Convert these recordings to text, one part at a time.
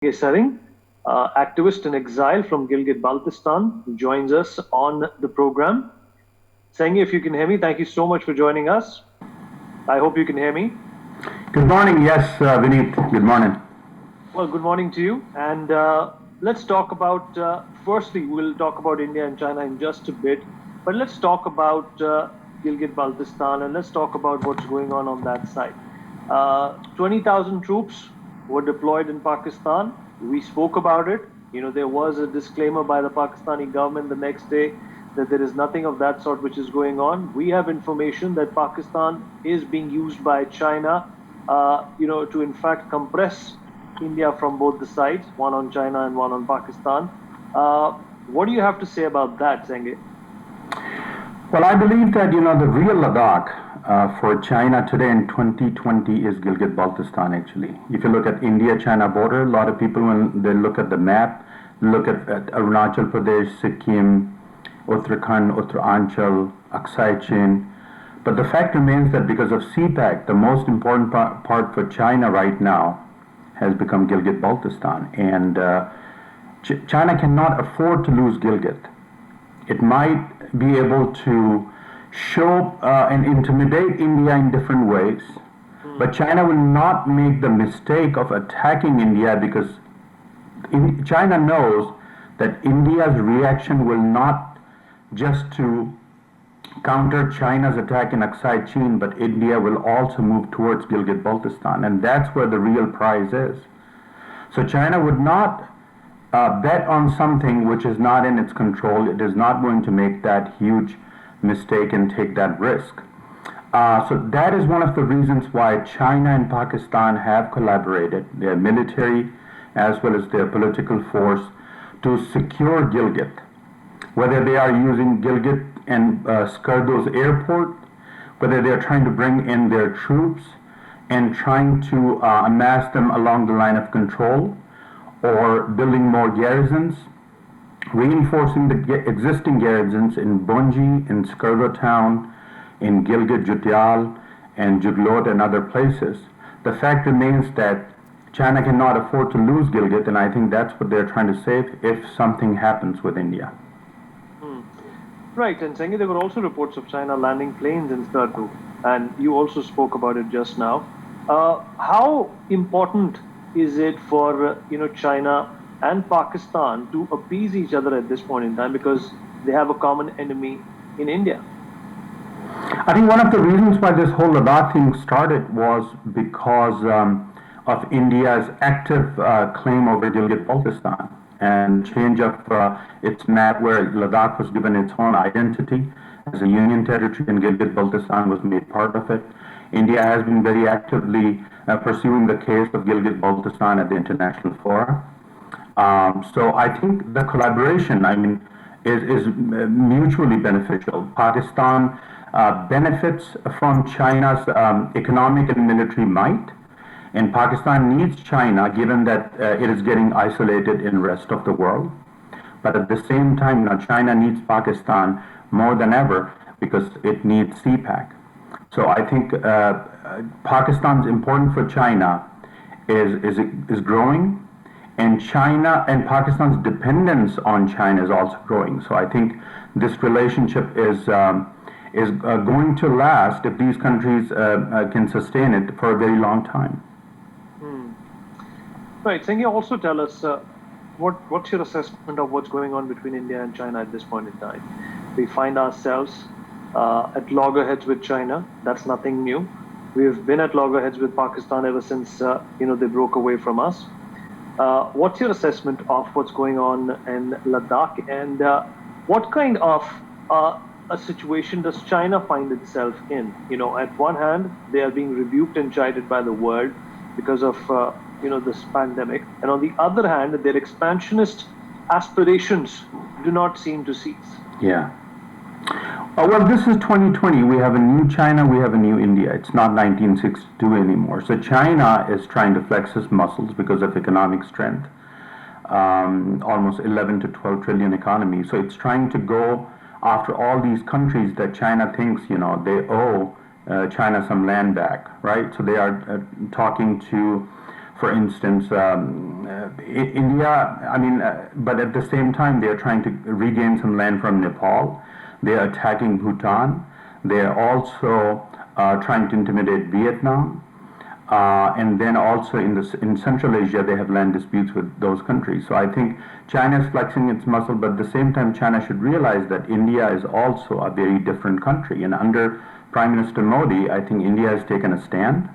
Senge, activist in exile from Gilgit Baltistan, who joins us on the program. Senge, if you can hear me, thank you so much for joining us. I hope you can hear me. Good morning. Yes, Vineet. Good morning. Well, good morning to you. And let's talk about, firstly, we'll talk about India and China in just a bit. But let's talk about Gilgit Baltistan and let's talk about what's going on that side. 20,000 troops were deployed in Pakistan. We spoke about it. There was a disclaimer by the Pakistani government the next day that there is nothing of that sort which is going on. We have information that Pakistan is being used by China, to in fact compress India from both the sides, one on China and one on Pakistan. What do you have to say about that, Senge? Well, I believe that, the real Ladakh for China today in 2020 is Gilgit Baltistan, actually. If you look at India-China border, a lot of people, when they look at the map, look at Arunachal Pradesh, Sikkim, Uttarakhand, Uttaranchal, Aksai Chin. But the fact remains that because of CPEC, the most important part for China right now has become Gilgit Baltistan. And China cannot afford to lose Gilgit. It might be able to show and intimidate India in different ways, but China will not make the mistake of attacking India because China knows that India's reaction will not just to counter China's attack in Aksai Chin, but India will also move towards Gilgit Baltistan, and that's where the real prize is. So China would not bet on something which is not in its control. It is not going to make that huge mistake and take that risk. So that is one of the reasons why China and Pakistan have collaborated, their military as well as their political force, to secure Gilgit. Whether they are using Gilgit and Skardo's airport, whether they are trying to bring in their troops and trying to amass them along the line of control, or building more garrisons, reinforcing the existing garrisons in Bonji, in Skardo town, in Gilgit Jutyal, and Juglot and other places. The fact remains that China cannot afford to lose Gilgit, and I think that's what they're trying to save if something happens with India. Right, and Senge, there were also reports of China landing planes in Skardu, and you also spoke about it just now. How important is it for China and Pakistan to appease each other at this point in time because they have a common enemy in India? I think one of the reasons why this whole Ladakh thing started was because of India's active claim over Gilgit Baltistan and change of its map, where Ladakh was given its own identity as a union territory and Gilgit Baltistan was made part of it. India has been very actively pursuing the case of Gilgit Baltistan at the international fora. So I think the collaboration, is mutually beneficial. Pakistan benefits from China's economic and military might, and Pakistan needs China given that it is getting isolated in the rest of the world. But at the same time, China needs Pakistan more than ever because it needs CPEC. So I think Pakistan's importance for China is growing, and China and Pakistan's dependence on China is also growing. So I think this relationship is going to last if these countries can sustain it for a very long time. Right. Senge, also tell us what's your assessment of what's going on between India and China at this point in time? We find ourselves at loggerheads with China. That's nothing new. We've been at loggerheads with Pakistan ever since they broke away from us. What's your assessment of what's going on in Ladakh, and what kind of a situation does China find itself in? At one hand, they are being rebuked and chided by the world because of this pandemic, and on the other hand, their expansionist aspirations do not seem to cease. Yeah. Well, this is 2020. We have a new China, we have a new India. It's not 1962 anymore. So China is trying to flex its muscles because of economic strength, almost 11 to 12 trillion economy. So it's trying to go after all these countries that China thinks, they owe China some land back, right? So they are talking to For instance, India, I mean, but at the same time, they are trying to regain some land from Nepal. They are attacking Bhutan. They are also trying to intimidate Vietnam. And then also in Central Asia, they have land disputes with those countries. So I think China is flexing its muscle, but at the same time, China should realize that India is also a very different country. And under Prime Minister Modi, I think India has taken a stand,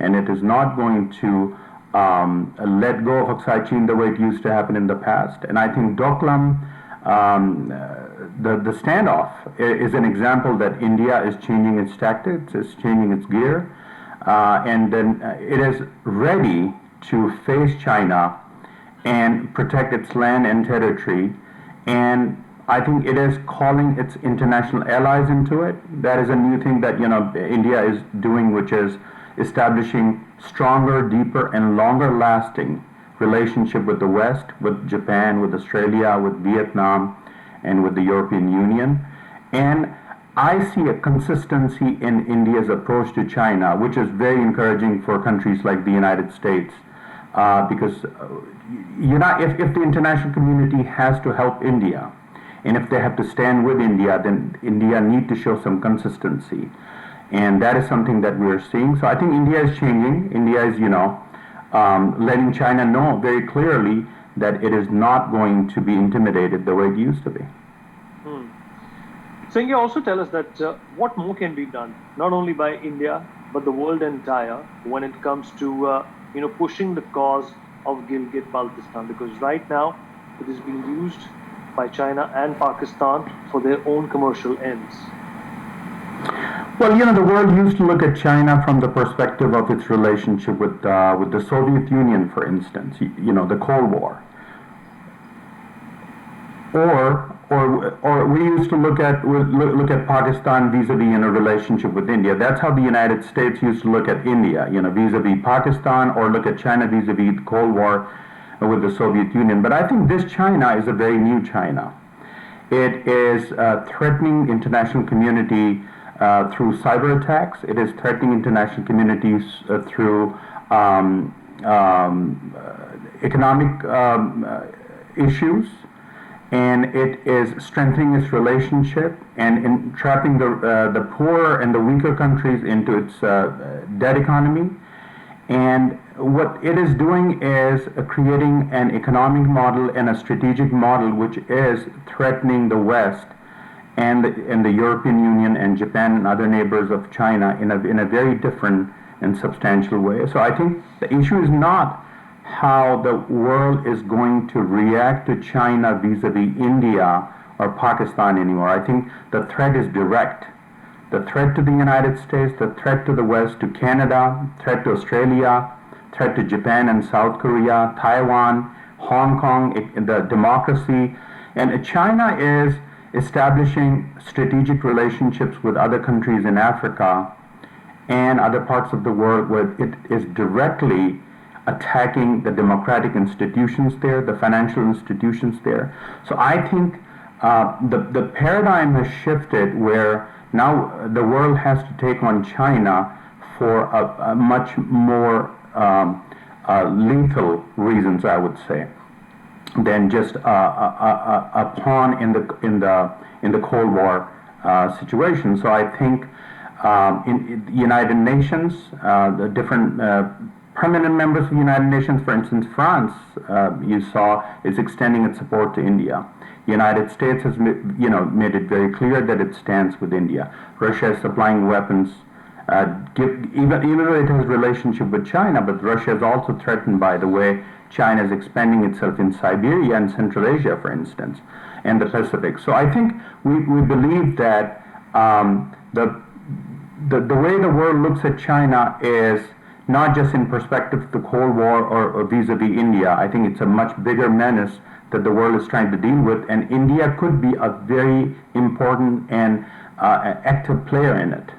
and it is not going to let go of Aksai Chin the way it used to happen in the past. And I think Doklam, the standoff is an example that India is changing its tactics, it's changing its gear, and then it is ready to face China and protect its land and territory. And I think it is calling its international allies into it. That is a new thing that India is doing, which is establishing stronger, deeper, and longer-lasting relationship with the West, with Japan, with Australia, with Vietnam, and with the European Union. And I see a consistency in India's approach to China, which is very encouraging for countries like the United States, because if the international community has to help India, and if they have to stand with India, then India need to show some consistency. And that is something that we are seeing. So I think India is changing. India is, letting China know very clearly that it is not going to be intimidated the way it used to be. Senge, also tell us that what more can be done, not only by India, but the world entire, when it comes to, pushing the cause of Gilgit Baltistan, because right now it is being used by China and Pakistan for their own commercial ends. Well, the world used to look at China from the perspective of its relationship with the Soviet Union, for instance, the Cold War. Or we used to look at Pakistan vis-a-vis in a relationship with India. That's how the United States used to look at India, vis-a-vis Pakistan, or look at China vis-a-vis the Cold War with the Soviet Union. But I think this China is a very new China. It is threatening international community through cyber attacks. It is threatening international communities through economic issues, and it is strengthening its relationship and entrapping the poorer and the weaker countries into its debt economy. And what it is doing is creating an economic model and a strategic model which is threatening the West and the European Union and Japan and other neighbors of China in a very different and substantial way. So I think the issue is not how the world is going to react to China vis-a-vis India or Pakistan anymore. I think the threat is direct. The threat to the United States, the threat to the West, to Canada, threat to Australia, threat to Japan and South Korea, Taiwan, Hong Kong, the democracy. And China is establishing strategic relationships with other countries in Africa and other parts of the world where it is directly attacking the democratic institutions there, the financial institutions there. So I think the paradigm has shifted where now the world has to take on China for a much more lethal reasons, I would say, than just a pawn in the Cold War situation. So I think in the United Nations, the different permanent members of the United Nations, for instance, France, you saw, is extending its support to India. The United States has, made it very clear that it stands with India. Russia is supplying weapons, even though it has a relationship with China, but Russia is also threatened by the way China is expanding itself in Siberia and Central Asia, for instance, and the Pacific. So I think we believe that the way the world looks at China is not just in perspective of the Cold War or vis-a-vis India. I think it's a much bigger menace that the world is trying to deal with, and India could be a very important and active player in it.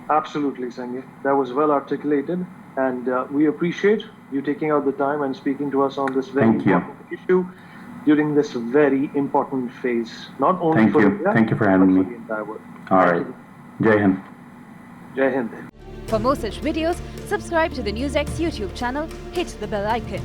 Absolutely, Senge. That was well articulated, and we appreciate you taking out the time and speaking to us on this very important issue during this very important phase, not only for India, Thank you for having me. for the entire world. All right. Jai Hind. Jai Hind. For more such videos, subscribe to the NewsX YouTube channel, hit the bell icon.